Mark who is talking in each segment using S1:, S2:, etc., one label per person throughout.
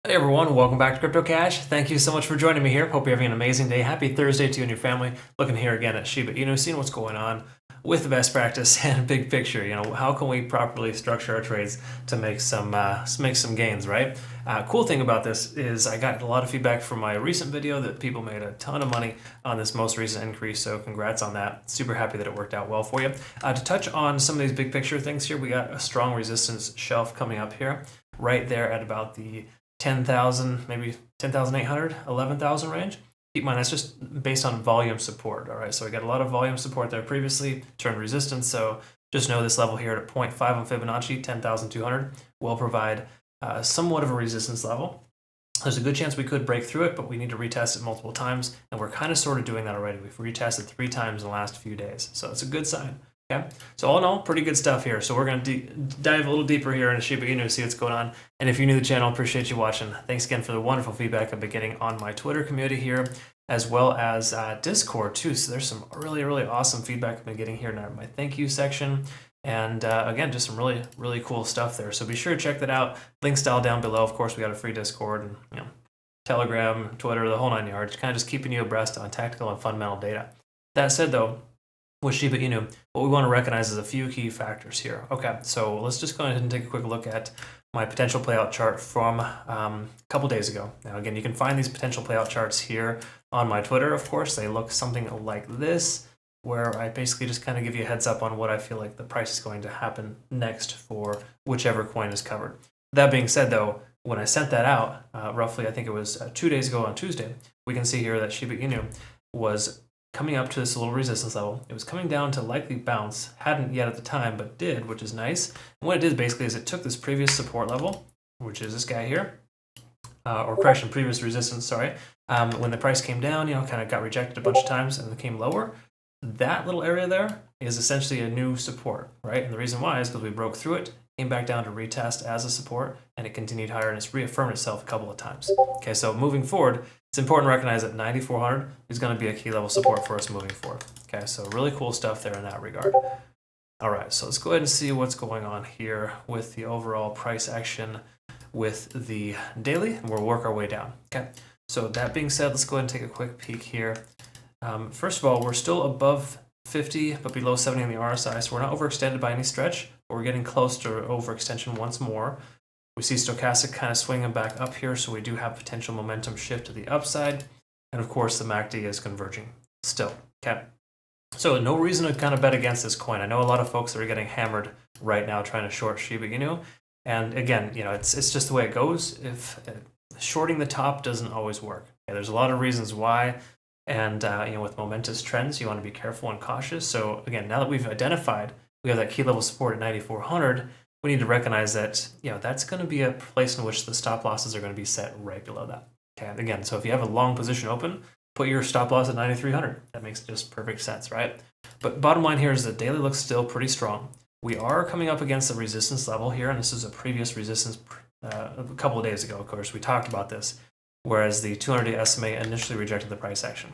S1: Hey everyone, welcome back to Crypto Cash. Thank you so much for joining me here. Hope you're having an amazing day. Happy Thursday to you and your family. Looking here again at Shiba, seeing what's going on with the best practice and big picture. How can we properly structure our trades to make some gains, right? Cool thing about this is I got a lot of feedback from my recent video that people made a ton of money on this most recent increase. So congrats on that. Super happy that it worked out well for you. To touch on some of these big picture things here, we got a strong resistance shelf coming up here, right there at about the 10,000, maybe 10,800, 11,000 range. Keep in mind, that's just based on volume support, all right? So we got a lot of volume support there previously, turned resistance, so just know this level here at 0.5 on Fibonacci, 10,200, will provide somewhat of a resistance level. There's a good chance we could break through it, but we need to retest it multiple times, and we're kind of sort of doing that already. We've retested 3 times in the last few days, so it's a good sign. Okay, so all in all, pretty good stuff here. So we're going to dive a little deeper here into Shiba Inu, see what's going on. And if you're new to the channel, appreciate you watching. Thanks again for the wonderful feedback I've been getting on my Twitter community here, as well as Discord too. So there's some really, really awesome feedback I've been getting here in my thank you section. And again, just some really, really cool stuff there. So be sure to check that out. Links down below. Of course, we got a free Discord and Telegram, Twitter, the whole 9 yards. Kind of just keeping you abreast on tactical and fundamental data. That said, though, with Shiba Inu, what we want to recognize is a few key factors here. Okay, so let's just go ahead and take a quick look at my potential playout chart from a couple days ago. Now, again, you can find these potential playout charts here on my Twitter, of course. They look something like this, where I basically just kind of give you a heads up on what I feel like the price is going to happen next for whichever coin is covered. That being said, though, when I sent that out, roughly, I think it was 2 days ago on Tuesday, we can see here that Shiba Inu was coming up to this little resistance level. It was coming down to likely bounce, hadn't yet at the time, but did, which is nice. And what it did basically is it took this previous support level, which is this guy here, or correction, previous resistance, sorry. When the price came down, kind of got rejected a bunch of times and it came lower. That little area there is essentially a new support, right? And the reason why is because we broke through it, came back down to retest as a support, and it continued higher, and it's reaffirmed itself a couple of times. Okay, so moving forward, it's important to recognize that 9,400 is going to be a key level support for us moving forward. Okay, so really cool stuff there in that regard. All right, so let's go ahead and see what's going on here with the overall price action with the daily, and we'll work our way down. Okay, so that being said, let's go ahead and take a quick peek here. First of all, we're still above 50, but below 70 on the RSI, so we're not overextended by any stretch, but we're getting close to overextension once more. We see stochastic kind of swinging back up here, so we do have potential momentum shift to the upside. And of course, the MACD is converging still. Okay, so no reason to kind of bet against this coin. I know a lot of folks that are getting hammered right now trying to short Shiba Inu. And again, it's just the way it goes. If shorting the top doesn't always work. Okay, there's a lot of reasons why. And with momentous trends, you want to be careful and cautious. So again, now that we've identified we have that key level support at 9,400, we need to recognize that that's going to be a place in which the stop losses are going to be set right below that. Okay, again, so if you have a long position open, put your stop loss at 9,300. That makes just perfect sense, right? But bottom line here is that daily looks still pretty strong. We are coming up against a resistance level here, and this is a previous resistance a couple of days ago. Of course, we talked about this, whereas the 200-day SMA initially rejected the price action.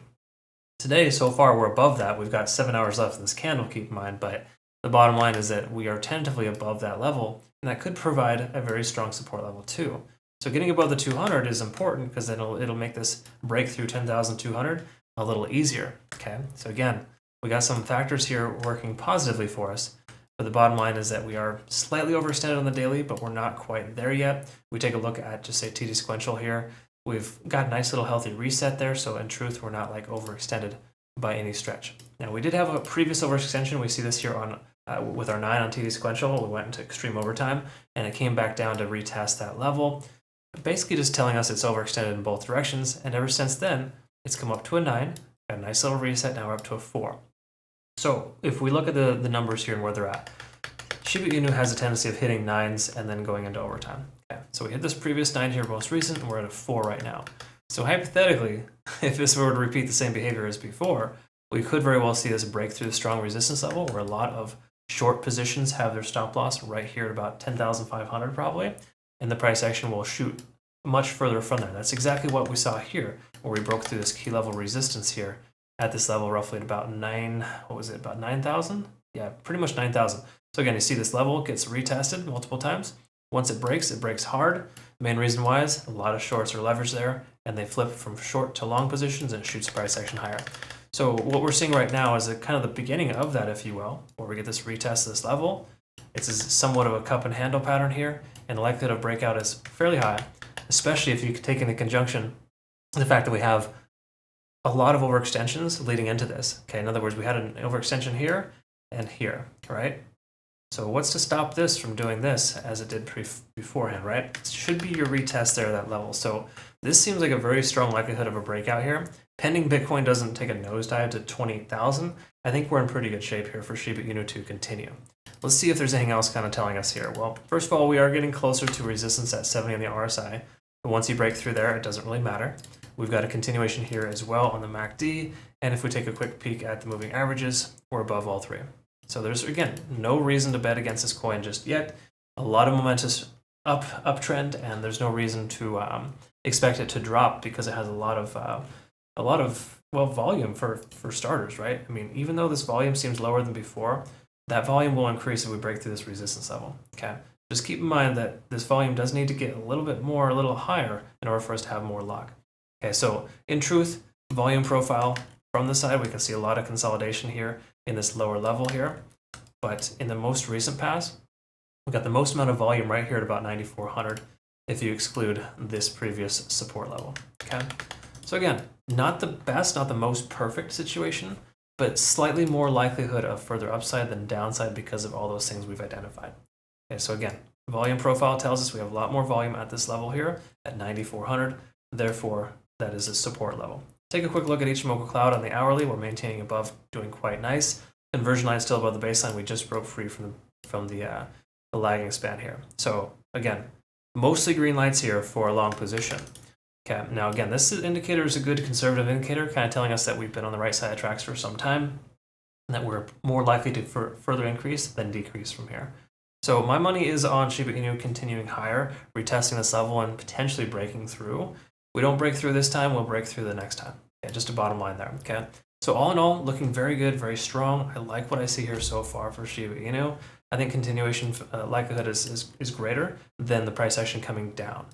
S1: Today, so far, we're above that. We've got 7 hours left in this candle, keep in mind, but the bottom line is that we are tentatively above that level, and that could provide a very strong support level too. So getting above the 200 is important because then it'll make this breakthrough 10,200 a little easier. Okay, so again, we got some factors here working positively for us, but the bottom line is that we are slightly overextended on the daily, but we're not quite there yet. We take a look at just say TD sequential here. We've got a nice little healthy reset there, so in truth, we're not like overextended by any stretch. Now, we did have a previous overextension. We see this here on with our 9 on TD sequential. We went into extreme overtime, and it came back down to retest that level, basically just telling us it's overextended in both directions, and ever since then, it's come up to a 9, got a nice little reset, now we're up to a 4. So if we look at the numbers here and where they're at, Shiba Inu has a tendency of hitting 9s and then going into overtime. Okay, so we hit this previous 9 here most recent, and we're at a 4 right now. So hypothetically, if this were to repeat the same behavior as before, we could very well see this break through the strong resistance level where a lot of short positions have their stop loss right here at about 10,500 probably, and the price action will shoot much further from there. That's exactly what we saw here, where we broke through this key level resistance here at this level roughly at about about 9,000? Yeah, pretty much 9,000. So again, you see this level gets retested multiple times. Once it breaks hard. The main reason why is a lot of shorts are leveraged there, and they flip from short to long positions and it shoots the price action higher. So what we're seeing right now is kind of the beginning of that, if you will, where we get this retest of this level. It's somewhat of a cup and handle pattern here, and the likelihood of breakout is fairly high, especially if you take into conjunction the fact that we have a lot of overextensions leading into this. Okay, in other words, we had an overextension here and here, right? So what's to stop this from doing this as it did beforehand, right? It should be your retest there at that level. So this seems like a very strong likelihood of a breakout here. Pending Bitcoin doesn't take a nosedive to 28,000, I think we're in pretty good shape here for Shiba Inu to continue. Let's see if there's anything else kind of telling us here. Well, first of all, we are getting closer to resistance at 70 on the RSI. But once you break through there, it doesn't really matter. We've got a continuation here as well on the MACD. And if we take a quick peek at the moving averages, we're above all three. So there's, again, no reason to bet against this coin just yet. A lot of momentous uptrend, and there's no reason to expect it to drop because it has a lot of volume for starters, right? I mean, even though this volume seems lower than before, that volume will increase if we break through this resistance level, okay? Just keep in mind that this volume does need to get a little bit more, a little higher in order for us to have more luck. Okay, so in truth, volume profile from the side, we can see a lot of consolidation here in this lower level here. But in the most recent past, we've got the most amount of volume right here at about 9,400 if you exclude this previous support level, okay? So again, not the best, not the most perfect situation, but slightly more likelihood of further upside than downside because of all those things we've identified. Okay, so again, volume profile tells us we have a lot more volume at this level here at 9,400. Therefore, that is a support level. Take a quick look at Ichimoku Cloud on the hourly. We're maintaining above, doing quite nice. Conversion line still above the baseline. We just broke free from the lagging span here. So again, mostly green lights here for a long position. Okay, now again, this indicator is a good conservative indicator, kind of telling us that we've been on the right side of tracks for some time, and that we're more likely to further increase than decrease from here. So my money is on Shiba Inu continuing higher, retesting this level and potentially breaking through. We don't break through this time, we'll break through the next time. Okay, just a bottom line there, okay? So all in all, looking very good, very strong. I like what I see here so far for Shiba Inu. I think continuation likelihood is greater than the price action coming down.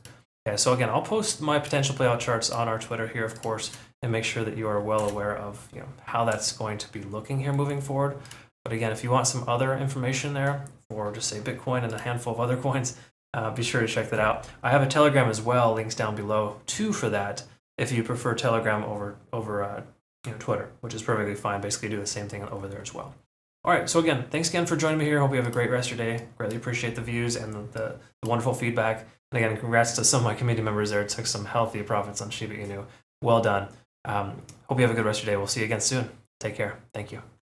S1: Okay, so again, I'll post my potential playout charts on our Twitter here, of course, and make sure that you are well aware of how that's going to be looking here moving forward. But again, if you want some other information there, or just say Bitcoin and a handful of other coins, be sure to check that out. I have a Telegram as well, links down below too for that, if you prefer Telegram over Twitter, which is perfectly fine. Basically do the same thing over there as well. All right, so again, thanks again for joining me here. Hope you have a great rest of your day. Greatly appreciate the views and the wonderful feedback. And again, congrats to some of my community members there. Took some healthy profits on Shiba Inu. Well done. Hope you have a good rest of your day. We'll see you again soon. Take care. Thank you.